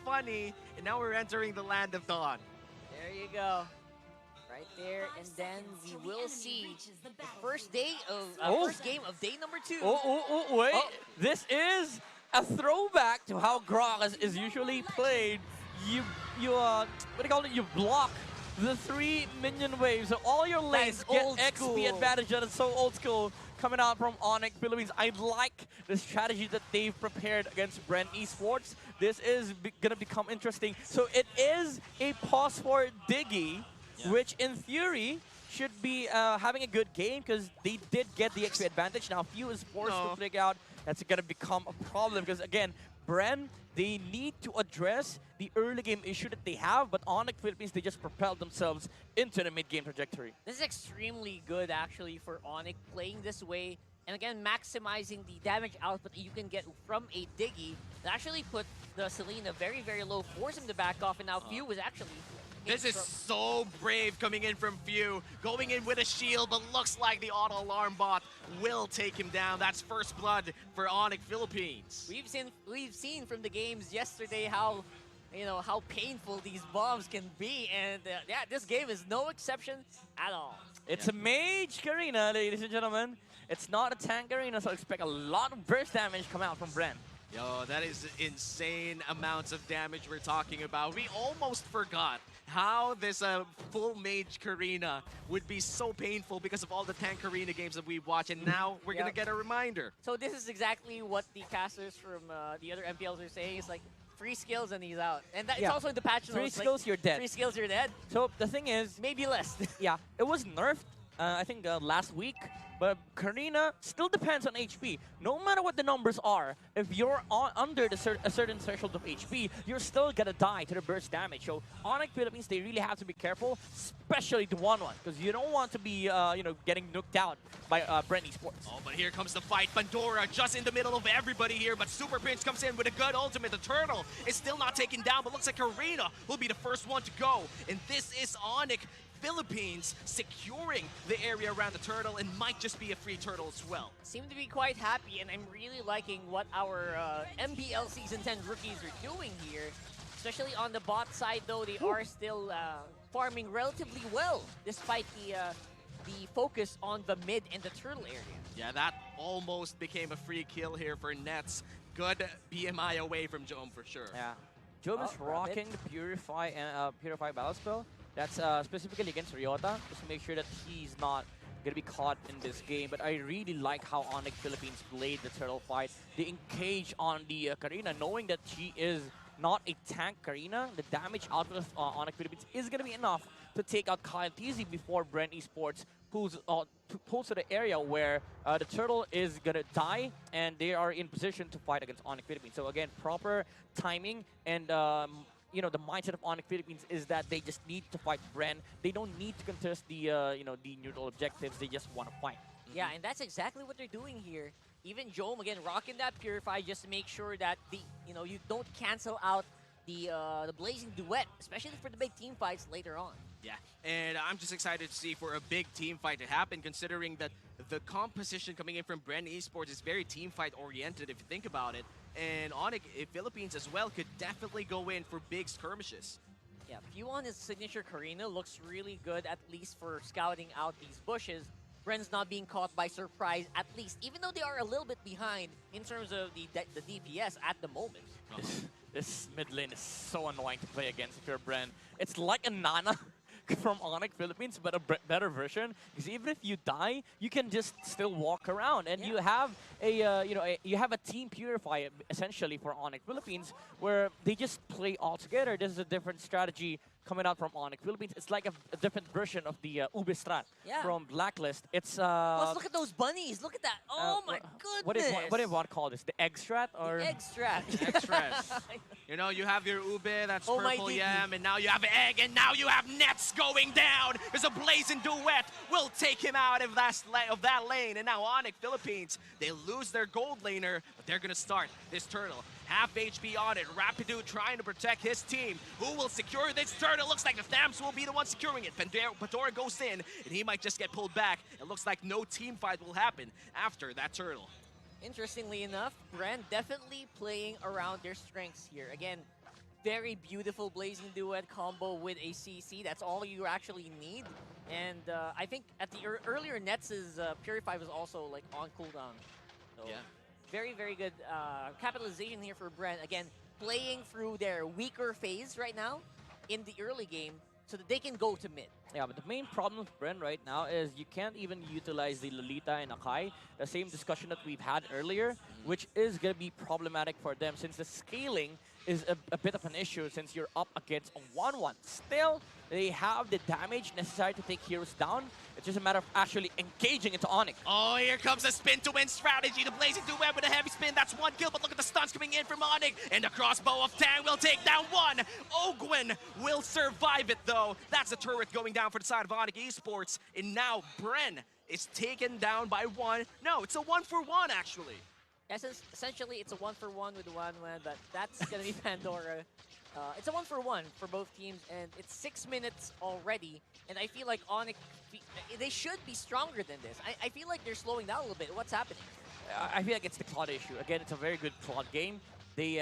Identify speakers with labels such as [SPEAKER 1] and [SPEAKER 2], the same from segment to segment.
[SPEAKER 1] funny. And now we're entering the land of dawn.
[SPEAKER 2] There you go. Right there, and then we will see the first day of first game of day number 2.
[SPEAKER 3] Wait!
[SPEAKER 2] Oh.
[SPEAKER 3] This is a throwback to how Grog is usually played. You what do you call it? You block the 3 minion waves, so all your lanes get
[SPEAKER 2] old
[SPEAKER 3] XP
[SPEAKER 2] school.
[SPEAKER 3] advantage. That is so old school coming out from ONIC Philippines. I like the strategy that they've prepared against BREN Esports. This is gonna become interesting. So it is a pause for Diggy.
[SPEAKER 1] Yeah.
[SPEAKER 3] Which in theory should be having a good game because they did get the XP advantage. Now Few is forced to figure out that's going to become a problem because again, BREN, they need to address the early game issue that they have, but ONIC Philippines, they just propelled themselves into the mid-game trajectory.
[SPEAKER 2] This is extremely good actually for ONIC playing this way. And again, maximizing the damage output that you can get from a Diggy that actually put the Selena very, very low, force him to back off, and now Few was actually...
[SPEAKER 1] This is so brave coming in from Few, going in with a shield, but looks like the auto alarm bot will take him down. That's first blood for ONIC Philippines.
[SPEAKER 2] We've seen from the games yesterday how how painful these bombs can be, and yeah, this game is no exception at all.
[SPEAKER 3] It's a mage Karina, ladies and gentlemen. It's not a tank arena, so expect a lot of burst damage come out from BREN.
[SPEAKER 1] Yo, that is insane amounts of damage we're talking about. We almost forgot how this full mage Karina would be so painful because of all the tank Karina games that we watch, and now we're gonna get a reminder.
[SPEAKER 2] So this is exactly what the casters from the other MPLs are saying. It's like 3 skills and he's out, and it's also in the patch notes.
[SPEAKER 3] 3 skills, you're dead.
[SPEAKER 2] 3 skills, you're dead.
[SPEAKER 3] So the thing is,
[SPEAKER 2] Maybe less.
[SPEAKER 3] yeah, it was nerfed, I think last week, but Karina still depends on HP. No matter what the numbers are, if you're under a certain threshold of HP, you're still gonna die to the burst damage. So ONIC Philippines, they really have to be careful, especially the 1-1, because you don't want to be getting nuked out by BREN Esports.
[SPEAKER 1] Oh, but here comes the fight. Pandora just in the middle of everybody here, but Super Prince comes in with a good ultimate. The turtle is still not taken down, but looks like Karina will be the first one to go. And this is ONIC Philippines securing the area around the turtle, and might just be a free turtle as well.
[SPEAKER 2] Seem to be quite happy, and I'm really liking what our MPL Season 10 rookies are doing here. Especially on the bot side, though, they are still farming relatively well, despite the focus on the mid and the turtle area.
[SPEAKER 1] Yeah, that almost became a free kill here for Nets. Good BMI away from Jome for sure.
[SPEAKER 3] Yeah, Jome is rocking the Purify and Purify battle spell. That's specifically against Ryota, just to make sure that he's not gonna be caught in this game. But I really like how ONIC Philippines played the turtle fight. They engage on the Karina, knowing that she is not a tank Karina. The damage output of ONIC Philippines is gonna be enough to take out Kyle TZ before BREN Esports pulls to the area where the turtle is gonna die, and they are in position to fight against ONIC Philippines. So again, proper timing and the mindset of ONIC Philippines is that they just need to fight BREN. They don't need to contest the the neutral objectives. They just want to fight.
[SPEAKER 2] Yeah, and that's exactly what they're doing here. Even Jome again rocking that Purify just to make sure that you don't cancel out the Blazing Duet, especially for the big team fights later on.
[SPEAKER 1] Yeah, and I'm just excited to see for a big team fight to happen, considering that the composition coming in from BREN Esports is very team fight oriented if you think about it. And ONIC Philippines as well could definitely go in for big skirmishes.
[SPEAKER 2] Yeah, Few on his signature Karina looks really good, at least for scouting out these bushes. BREN's not being caught by surprise, at least, even though they are a little bit behind in terms of the DPS at the moment.
[SPEAKER 3] This mid lane is so annoying to play against if you're BREN. It's like a Nana from ONIC Philippines, but a better version. Because even if you die, you can just still walk around, and you have you have a team Purify essentially for ONIC Philippines, where they just play all together. This is a different strategy coming out from ONIC Philippines. It's like a different version of the Ube strat from Blacklist. It's
[SPEAKER 2] Plus, look at those bunnies. Look at that. Oh my goodness.
[SPEAKER 3] What do you want to call this? The egg strat or
[SPEAKER 2] the egg strat?
[SPEAKER 1] Extras. You have your ube, that's purple yam, and now you have egg, and now you have Nets going down. There's a blazing duet. Will take him out of that lane, and now ONIC Philippines, they lose their gold laner, but they're gonna start this turtle. Half HP on it. Rapidu trying to protect his team. Who will secure this turtle? Looks like the Thams will be the one securing it. Pandora goes in, and he might just get pulled back. It looks like no team fight will happen after that turtle.
[SPEAKER 2] Interestingly enough, BREN definitely playing around their strengths here. Again, very beautiful Blazing Duet combo with a CC. That's all you actually need. And I think at the earlier Nets' Purify was also like on cooldown. So
[SPEAKER 1] Yeah.
[SPEAKER 2] very, very good capitalization here for BREN. Again, playing through their weaker phase right now in the early game so that they can go to mid.
[SPEAKER 3] Yeah, but the main problem with BREN right now is you can't even utilize the Lolita and Akai, the same discussion that we've had earlier, which is going to be problematic for them since the scaling is a bit of an issue since you're up against a 1-1. Still, they have the damage necessary to take heroes down. It's just a matter of actually engaging into ONIC.
[SPEAKER 1] Oh, here comes the spin to win strategy. The Blazing Duet with a heavy spin. That's one kill, but look at the stuns coming in from ONIC. And the crossbow of Tang will take down one. Ogwin will survive it, though. That's a turret going down for the side of ONIC Esports. And now BREN is taken down by one. No, it's a 1-for-1, actually.
[SPEAKER 2] Essentially, it's a 1-for-1 with 1-1, but that's going to be Pandora. It's a 1-for-1 for both teams, and it's 6 minutes already. And I feel like ONIC, they should be stronger than this. I feel like they're slowing down a little bit. What's happening?
[SPEAKER 3] I feel like it's the Claude issue. Again, it's a very good Claude game. The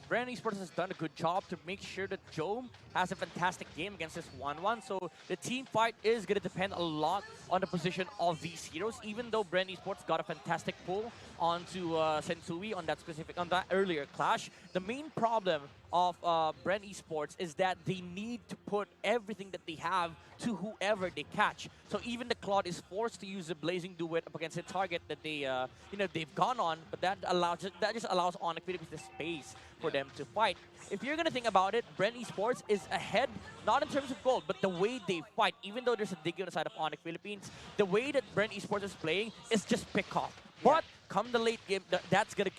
[SPEAKER 3] BREN Esports has done a good job to make sure that Jome has a fantastic game against this 1-1. So the team fight is going to depend a lot on the position of these heroes, even though BREN Esports got a fantastic pull onto Sensui on that earlier clash. The main problem of BREN Esports is that they need to put everything that they have to whoever they catch. So even the Claude is forced to use the Blazing Duet up against a target that they they've gone on, but that just allows ONIC Philippines the space for them to fight. If you're gonna think about it, BREN Esports is ahead, not in terms of gold, but the way they fight. Even though there's a dig on the side of ONIC Philippines, the way that BREN Esports is playing is just pick off. But come the late game, that's gonna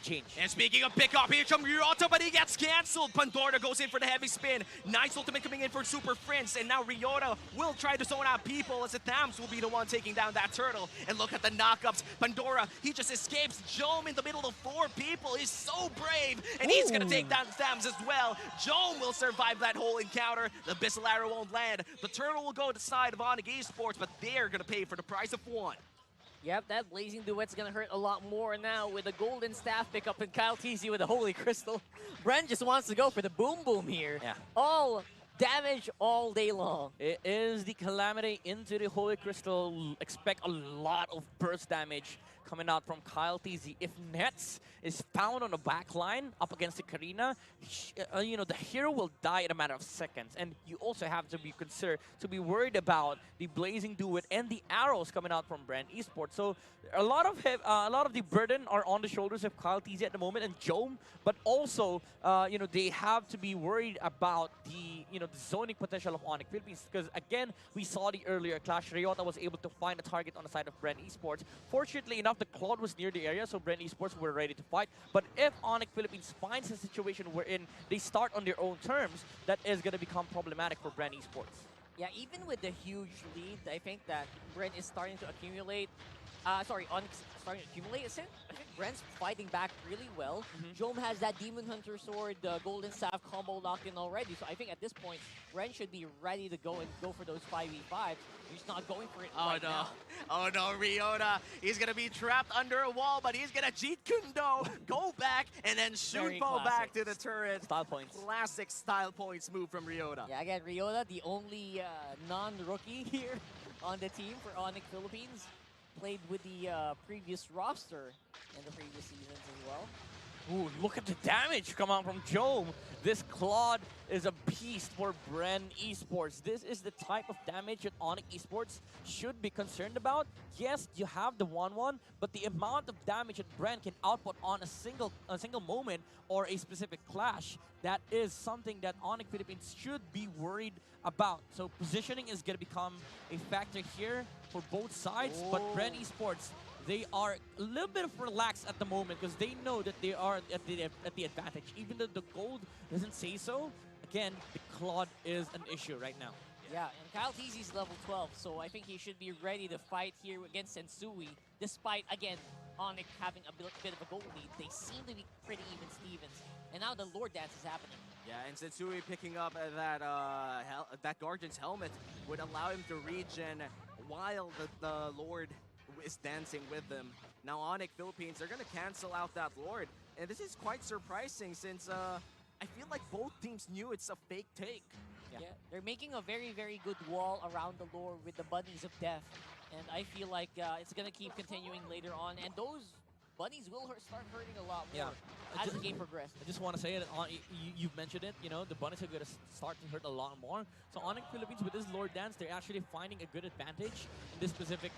[SPEAKER 3] change.
[SPEAKER 1] And speaking of pick up, here comes Ryota, but he gets cancelled. Pandora goes in for the heavy spin. Nice ultimate coming in for Super Prince, and now Ryota will try to zone out people as the Thams will be the one taking down that turtle. And look at the knockups. Pandora, he just escapes. Jome in the middle of 4 people. He's so brave, and he's gonna take down the Thams as well. Jome will survive that whole encounter. The Bissell arrow won't land. The turtle will go to the side of ONIC Esports, but they're gonna pay for the price of 1.
[SPEAKER 2] Yep, that Blazing Duet's gonna hurt a lot more now with the Golden Staff pickup and Kyle TZ with the Holy Crystal. BREN just wants to go for the boom boom here.
[SPEAKER 3] Yeah.
[SPEAKER 2] All damage all day long.
[SPEAKER 3] It is the Calamity into the Holy Crystal. Expect a lot of burst damage coming out from Kyle TZ. If Nets is found on the back line up against the Karina, the hero will die in a matter of seconds. And you also have to be worried about the Blazing Duet and the arrows coming out from BREN Esports. So a lot of the burden are on the shoulders of Kyle TZ at the moment and Jome, but also they have to be worried about the zoning potential of ONIC Philippines, because again we saw the earlier clash. Ryota was able to find a target on the side of BREN Esports. Fortunately enough, the Claude was near the area, so BREN Esports were ready to fight. But if ONIC Philippines finds a situation wherein they start on their own terms, that is going to become problematic for BREN Esports.
[SPEAKER 2] Yeah, even with the huge lead, I think that BREN is starting to accumulate. ONIC is starting to accumulate. I think BREN's fighting back really well. Jome has that Demon Hunter Sword, the Golden Staff combo locked in already. So I think at this point, BREN should be ready to go for those 5v5. He's not going for it right now.
[SPEAKER 1] Oh no, Ryota. He's gonna be trapped under a wall, but he's gonna Jeet Kundo, go back, and then shoot ball back to the turret.
[SPEAKER 3] Style points.
[SPEAKER 1] Classic style points move from Ryota.
[SPEAKER 2] Yeah, again, Ryota, the only non-rookie here on the team for ONIC Philippines. Played with the previous roster in the previous seasons as well.
[SPEAKER 3] Ooh, look at the damage come out from Jome. This Claude is a beast for BREN Esports. This is the type of damage that ONIC Esports should be concerned about. Yes, you have the 1-1, but the amount of damage that BREN can output on a single moment or a specific clash, that is something that ONIC Philippines should be worried about. So positioning is going to become a factor here for both sides, but BREN Esports, they are a little bit of relaxed at the moment because they know that they are at the advantage. Even though the gold doesn't say so, again, the Claude is an issue right now.
[SPEAKER 2] Yeah, and Kyle TZ's level 12, so I think he should be ready to fight here against Sensui, despite, again, ONIC having a bit of a gold lead. They seem to be pretty even Stevens, and now the Lord Dance is happening.
[SPEAKER 1] Yeah, and Sensui picking up that Guardian's helmet would allow him to regen while the Lord is dancing with them. Now ONIC Philippines, they're going to cancel out that Lord. And this is quite surprising since I feel like both teams knew it's a fake take.
[SPEAKER 2] Yeah. They're making a very, very good wall around the lore with the bunnies of death. And I feel like it's going to keep continuing later on. And those bunnies will start hurting a lot more as the game progresses.
[SPEAKER 3] I just want to say it. You've mentioned it. You know, the bunnies are going to start to hurt a lot more. So ONIC Philippines, with this Lord Dance, they're actually finding a good advantage in this specific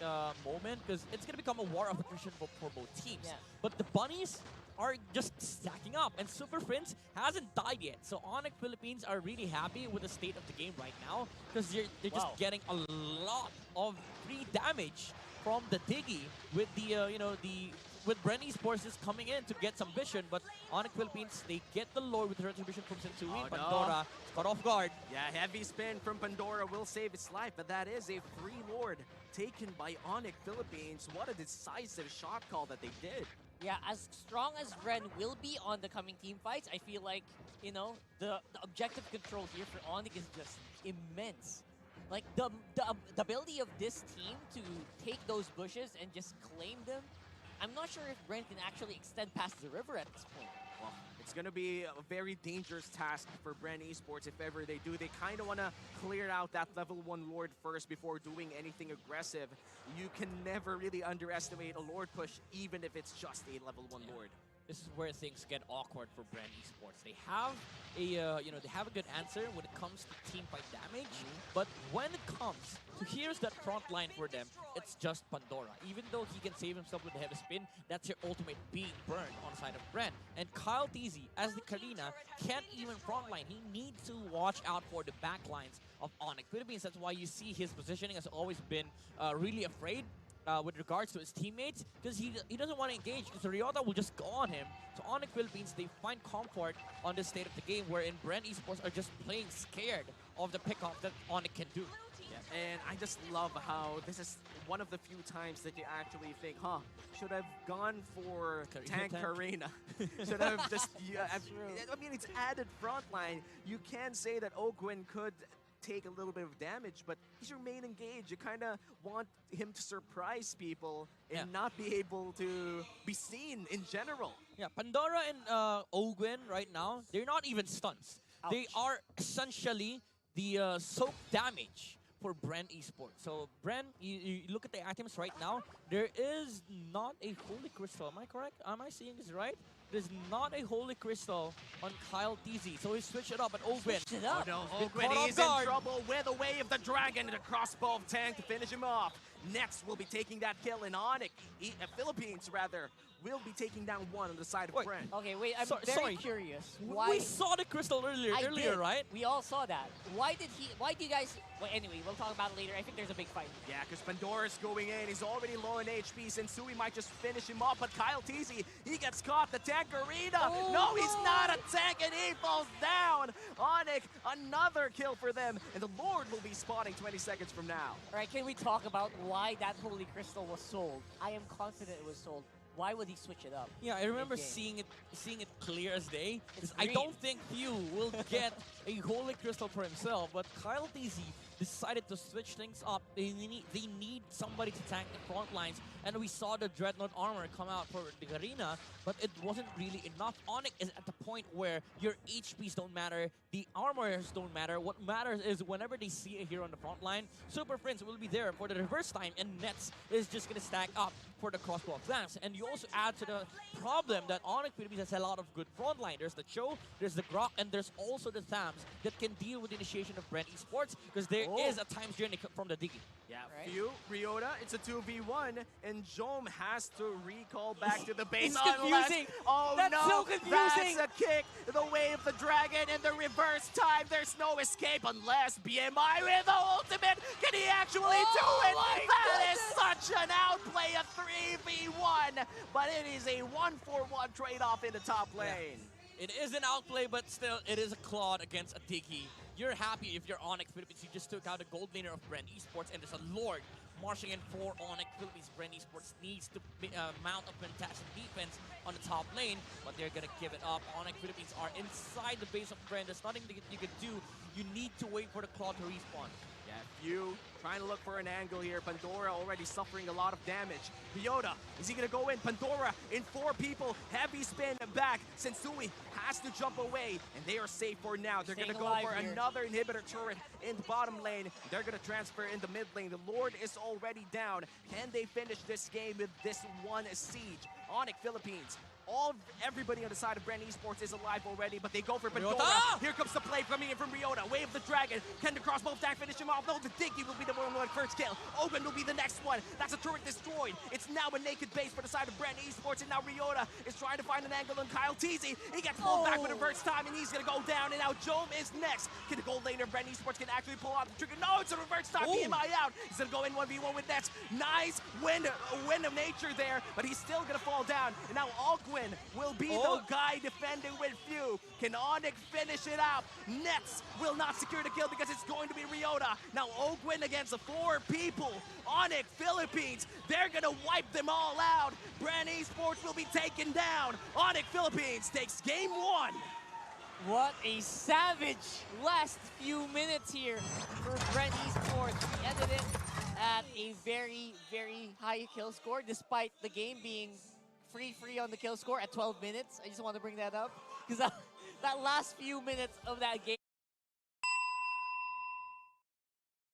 [SPEAKER 3] moment because it's going to become a war of attrition for both teams.
[SPEAKER 2] Yeah.
[SPEAKER 3] But the bunnies are just stacking up, and Super Prince hasn't died yet. So ONIC Philippines are really happy with the state of the game right now because they're just getting a lot of free damage from the Diggy with the with BREN Esports just coming in to get some vision, but ONIC Philippines, they get the lore with the retribution from Sensui. Pandora is caught off guard.
[SPEAKER 1] Yeah, heavy spin from Pandora will save its life, but that is a free lord taken by ONIC Philippines. What a decisive shot call that they did.
[SPEAKER 2] Yeah, as strong as BREN will be on the coming team fights, I feel like, you know, the objective control here for ONIC is just immense. Like, the ability of this team to take those bushes and just claim them, I'm not sure if BREN can actually extend past the river at this point.
[SPEAKER 1] Well, it's going to be a very dangerous task for BREN Esports if ever they do. They kind of want to clear out that level 1 Lord first before doing anything aggressive. You can never really underestimate a Lord push, even if it's just a level 1 Lord.
[SPEAKER 3] This is where things get awkward for BREN Esports. They have a they have a good answer when it comes to team fight damage, but when it comes to here's that front line for them, it's just Pandora. Even though he can save himself with the heavy spin, that's your ultimate being burned on the side of BREN. And Kyle TZ, as the Karina, can't even frontline. He needs to watch out for the backlines of ONIC Philippines. That's why you see his positioning has always been really afraid with regards to his teammates, because he doesn't want to engage, because Ryota will just go on him. So ONIC Philippines, they find comfort on this state of the game, wherein BREN Esports are just playing scared of the pickoff that ONIC can do.
[SPEAKER 1] Yeah. And I just love how this is one of the few times that you actually think, should I've gone for Tank Arena? Should I've just... I mean, it's added frontline. You can say that Ogwin could take a little bit of damage, but he's your main engage. You kind of want him to surprise people and not be able to be seen in general.
[SPEAKER 3] Yeah, Pandora and Ogwin right now, they're not even stunts.
[SPEAKER 2] Ouch.
[SPEAKER 3] They are essentially the soak damage for BREN Esports. So BREN, you look at the items right now, there is not a Holy Crystal. Am I correct? Am I seeing this right? There's not a Holy Crystal on Kyle TZ, so he switched it up at Ogwin.
[SPEAKER 2] Switch it up.
[SPEAKER 1] Oh no, Ogwin is in trouble with a Way of the Dragon and a crossbow of Tank to finish him off. Next, we'll be taking that kill in ONIC, Philippines rather, will be taking down one on the side of BREN.
[SPEAKER 2] Okay, wait, I'm very curious.
[SPEAKER 3] Why? We saw the crystal earlier, right?
[SPEAKER 2] We all saw that. Why do you guys... Well, anyway, we'll talk about it later. I think there's a big fight.
[SPEAKER 1] Yeah, because Pandora's going in. He's already low in HP. Sensui might just finish him off, but Kyle TZ, he gets caught. The Tank Arena.
[SPEAKER 2] Oh,
[SPEAKER 1] no, he's not a tank, and he falls down. ONIC, another kill for them, and the Lord will be spawning 20 seconds from now.
[SPEAKER 2] All right, can we talk about why that Holy Crystal was sold? I am confident it was sold. Why would he switch it up?
[SPEAKER 3] Yeah, I remember seeing it clear as day. I don't think Few will get a Holy Crystal for himself, but Kyle TZ decided to switch things up. They need somebody to tank the front lines, and we saw the Dreadnought armor come out for the arena, but it wasn't really enough. ONIC is at the point where your HPs don't matter, the armors don't matter. What matters is whenever they see a hero on the front line, Super Prince will be there for the reverse time, and Nets is just gonna stack up for the crossbow of Lance. And you also add to the problem that ONIC Philippines has a lot of good front line. There's the Cho, there's the Grok, and there's also the Thams that can deal with the initiation of BREN Esports, because there is a time's journey from the Diggy.
[SPEAKER 1] Yeah, Few, Ryota, it's a 2v1, and Jom has to recall back to the base.
[SPEAKER 3] It's confusing.
[SPEAKER 1] Oh
[SPEAKER 3] That's
[SPEAKER 1] no,
[SPEAKER 3] so confusing.
[SPEAKER 1] That's a kick. The Way of the Dragon in the reverse time. There's no escape unless BMI with the ultimate. Can he actually do it? That is such an outplay, a 3v1, but it is a 1-for-1 trade-off in the top lane.
[SPEAKER 3] It is an outplay, but still, it is a Claude against a Diggy. You're happy if you're ONIC Philippines. You just took out a gold laner of BREN Esports, and there's a Lord marching in for ONIC Philippines. BREN Esports needs to mount a fantastic defense on the top lane, but they're going to give it up. ONIC Philippines are inside the base of BREN. There's nothing that you can do. You need to wait for the Claude to respawn.
[SPEAKER 1] Yeah, Few trying to look for an angle here. Pandora already suffering a lot of damage. Ryota, is he gonna go in? Pandora in 4 people. Heavy spin back. Sensui has to jump away, and they are safe for now. They're gonna go for another inhibitor turret in the bottom lane. They're gonna transfer in the mid lane. The Lord is already down. Can they finish this game with this one siege? ONIC Philippines. Everybody on the side of BREN Esports is alive already, but they go for Pandora.
[SPEAKER 3] Ryota!
[SPEAKER 1] Here comes the play coming in from Ryota. Wave the dragon. Can the crossbow attack finish him off? No, the Dinky will be the one first kill. Open will be the next one. That's a turret destroyed. It's now a naked base for the side of BREN Esports, and now Ryota is trying to find an angle on Kyle Teasy. He gets pulled back with the reverse time, and he's gonna go down, and now Jome is next. Can the gold laner BREN Esports can actually pull out the trigger? No, it's a reverse time. BMI out. He's gonna go in 1v1 with Nets. Nice win of nature there, but he's still gonna fall down. And now Alquin will be the guy defending with few. Can ONIC finish it out? Nets will not secure the kill because it's going to be Ryota. Now Ogwin against the 4 people. ONIC Philippines, they're gonna wipe them all out. BREN Esports will be taken down. ONIC Philippines takes game 1.
[SPEAKER 2] What a savage last few minutes here for BREN Esports. We ended it at a very, very high kill score, despite the game being free on the kill score at 12 minutes. I just want to bring that up because that last few minutes of that game